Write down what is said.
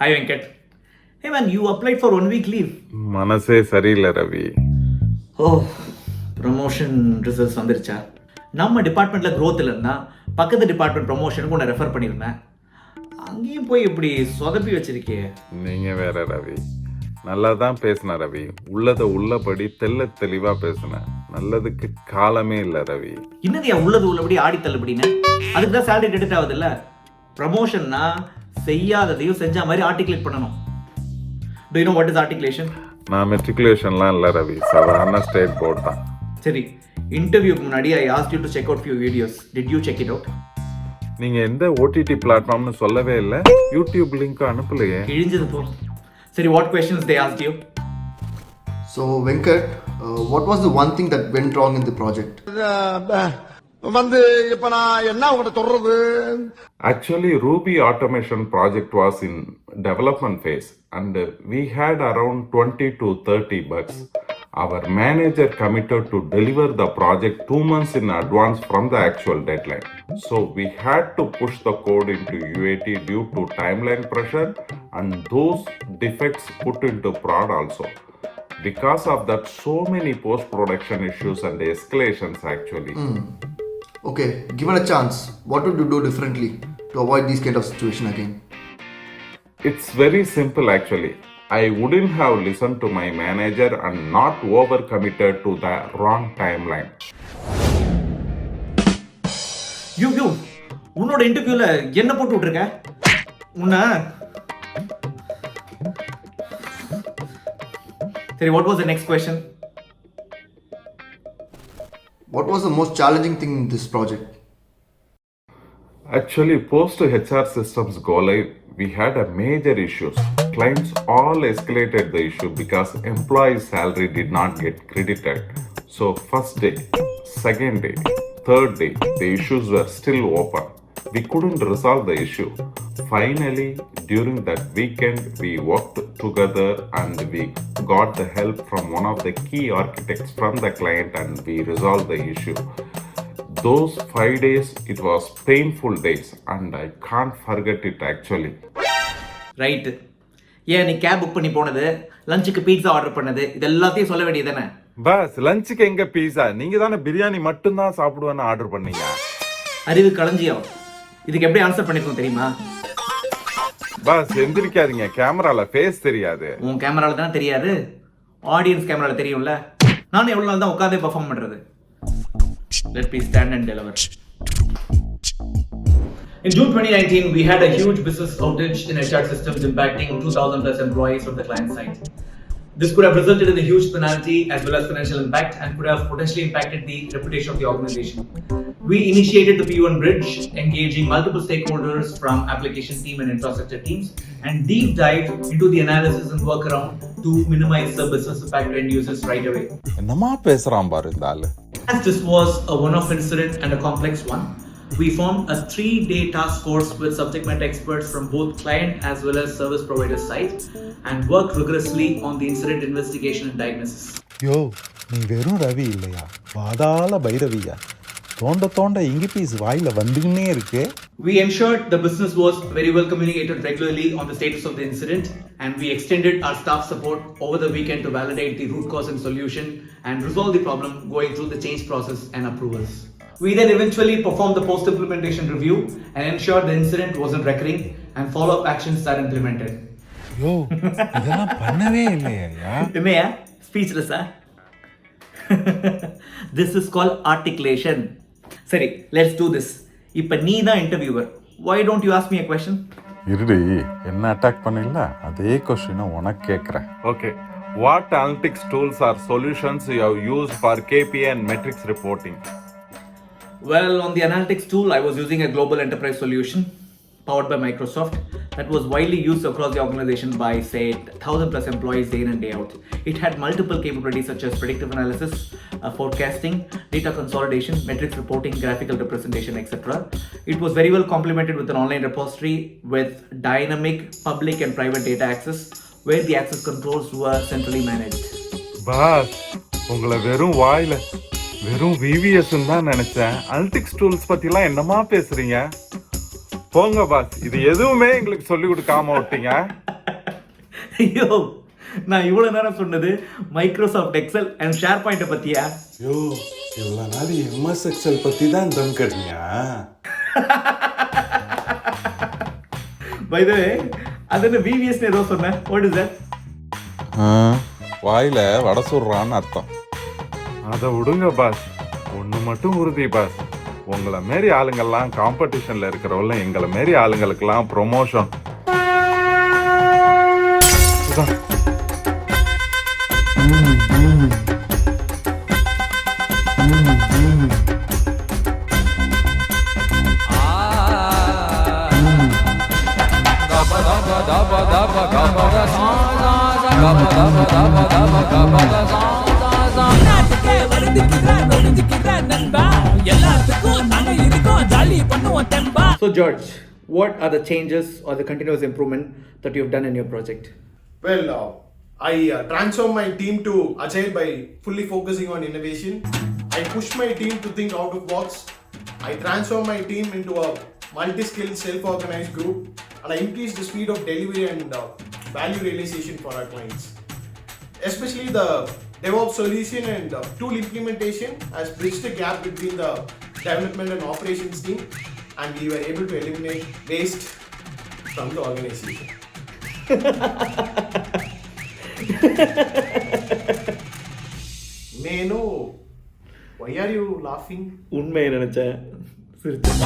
Hi Venkat. Hey man, you applied for 1 week leave. மனசே சரியில்லை Ravi. Oh, promotion results வந்துருச்சா? நம்ம டிபார்ட்மெண்ட்ல growth இல்லைன்னா பக்கத்து டிபார்ட்மெண்ட் ப்ரொமோஷனுக்கு உன்னை ரெஃபர் பண்ணியிருந்தேன். அங்கேயும் போய் இப்படி சொதப்பி வச்சிருக்கே. நீங்க வேற ரவி. நல்லா தான் பேசின ரவி. உள்ளதை உள்ளபடி தெளிவா பேசின. நல்லதுக்கு காலமே இல்லை ரவி. என்னது உள்ளது உள்ளபடி ஆடி தள்ளுபடின்னு? அதுக்கு தான் சேலரி டெபிட் ஆகுது இல்ல? ப்ரமோஷன்னா செய்யாததையும் செஞ்ச மாதிரி ஆர்டிகுலேட் பண்ணணும். Do you know what is articulation? நான் மெட்ரிகுலேஷன்லாம் இல்லை ரவி. சாதாரண ஸ்டேட் போர்ட் தான். சரி, இன்டர்வியூக்கு முன்னாடி I asked you to check out few videos. Did you check it out? நீங்க எந்த ஓடிடி பிளாட்ஃபார்ம்னு சொல்லவே இல்லை. YouTube link அனுப்பலையே. கிழிஞ்சது போ. சரி, what questions they asked you? So Venkat, what was the one thing that went wrong in the project? இப்ப நான் என்ன உங்கள்கிட்ட சொல்றது? Actually, Ruby automation project was in development phase and we had around 20 to 30 bugs. Our manager committed to deliver the project 2 months in advance from the actual deadline. So we had to push the code into UAT due to timeline pressure and those defects put into prod also. Because of that, so many post-production issues and escalations actually. Okay, given a chance, what would you do differently to avoid these kind of situation again? It's very simple actually. I wouldn't have listened to my manager and not over-committed to the wrong timeline. You, உன்னோட இன்டர்வியூல என்ன போட்டு விட்டுருக்க? சரி, what was the next question? What was the most challenging thing in this project? Actually, post HR systems go live, we had a major issues. Clients all escalated the issue because employees' salary did not get credited. So first day, second day, third day, the issues were still open. We couldn't resolve the issue. Finally, during that weekend, we worked together and we got the help from one of the key architects from the client and we resolved the issue. Those 5 days, it was painful days and I can't forget it actually. Right. ஏன் நீ cab book பண்ணி போனது, லஞ்சுக்கு pizza order பண்ணது, இது எல்லாத்தையும் சொல்ல வேண்டியதானே? பஸ் லஞ்சுக்கு எங்க பீஸா? நீங்க தானே பிரியாணி மட்டும்தான் சாப்பிடுவேன்னு ஆர்டர் பண்ணீங்க. அறிவு களஞ்சியம். இதுக்கு எப்படி ஆன்சர் பண்ணிருக்கோம் தெரியுமா? பஸ் எந்திரிக்காதீங்க, கேமரால ஃபேஸ் தெரியாது. உன் கேமரால தான் தெரியாது, ஆடியன்ஸ் கேமரால தெரியும்ல. நானும் எவ்வளவு நாள் தான் உட்கார்ந்தே பெர்ஃபார்ம் பண்றது? Let me stand and deliver. In June 2019, we had a huge business outage in HR systems impacting 2,000 plus employees from the client side. This could have resulted in a huge penalty as well as financial impact and could have potentially impacted the reputation of the organization. We initiated the P1 bridge, engaging multiple stakeholders from application team and infrastructure teams, and deep dive into the analysis and workaround to minimize the business impact to end users right away. என்னமா பேசுறான் பாரு இந்த ஆளு. As this was a one-off incident and a complex one, we formed a 3-day task force with subject matter experts from both client as well as service provider side and worked rigorously on the incident investigation and diagnosis. யோ, நீ வெறும் ரவி இல்லையா? வாதாள பைரவியா? தோண்ட இங்கி piece வாயில வந்துகினே இருக்கு. We ensured the business was very well communicated regularly on the status of the incident and we extended our staff support over the weekend to validate the root cause and solution and resolve the problem going through the change process and approvals. We then eventually performed the post-implementation review and ensured the incident wasn't recurring and follow-up actions are implemented. யோ, இதெல்லாம் பண்ணவே இல்லையா? என்னையா ஸ்பீச்லெஸ்ஸா? This is called articulation. சரி, let's do this. இப்போ நீ தான் interviewer. Why don't you ask me a question? இருடி, என்ன அட்டாக் பண்ணல? அதே क्वेश्चन உனக்கு கேக்குறேன். Okay. What analytics tools or solutions you have used for KPI and metrics reporting? Well, on the analytics tool, I was using a global enterprise solution powered by Microsoft that was widely used across the organization by, say, 1,000 plus employees day in and day out. It had multiple capabilities such as predictive analysis, forecasting, data consolidation, metrics reporting, graphical representation, etc. It was very well complemented with an online repository with dynamic public and private data access where the access controls were centrally managed. Boss, உங்களை வெறும் வாயில வெறும் VVS தான் நினைச்சேன். Analytics tools பத்திலாம் என்னமா பேசுறீங்க? போங்க பாஸ், இது எதுவுமே எங்களுக்கு சொல்லி கொடுக்காம விட்டீங்க. ஐயோ, நான் இவ்வளவு நேரம் சொன்னது மைக்ரோசாஃப்ட் எக்ஸல் அண்ட் ஷேர் பாயிண்ட்டை பத்தியா? யோ இவ்வளோ நாள் எம்எஸ் எக்ஸல் பற்றி தான் தம் கட்டினியா? பை தி வே, அது என்ன VVS ஏதோ சொன்னேன். What is that? வாயில வடை சுடுறான்னு அர்த்தம். அதை விடுங்க பாஸ், ஒன்று மட்டும் உறுதி பாஸ், உங்களை மாரி ஆளுங்கள்லாம் காம்படிஷன்ல இருக்கிறவங்கள எங்களை மாரி ஆளுங்களுக்கெல்லாம் promotion. So George, what are the changes or the continuous improvement that you've done in your project? Well, I transformed my team to agile by fully focusing on innovation. I pushed my team to think out of box. I transformed my team into a multi-skilled, self-organized group, and I increased the speed of delivery and value realization for our clients. Especially the DevOps solution and tool implementation has bridged the gap between the development and operations team, and we were able to eliminate waste from the organization. May I know why are you laughing? உண்மையை நினைச்சேன். சிரிச்சேன்.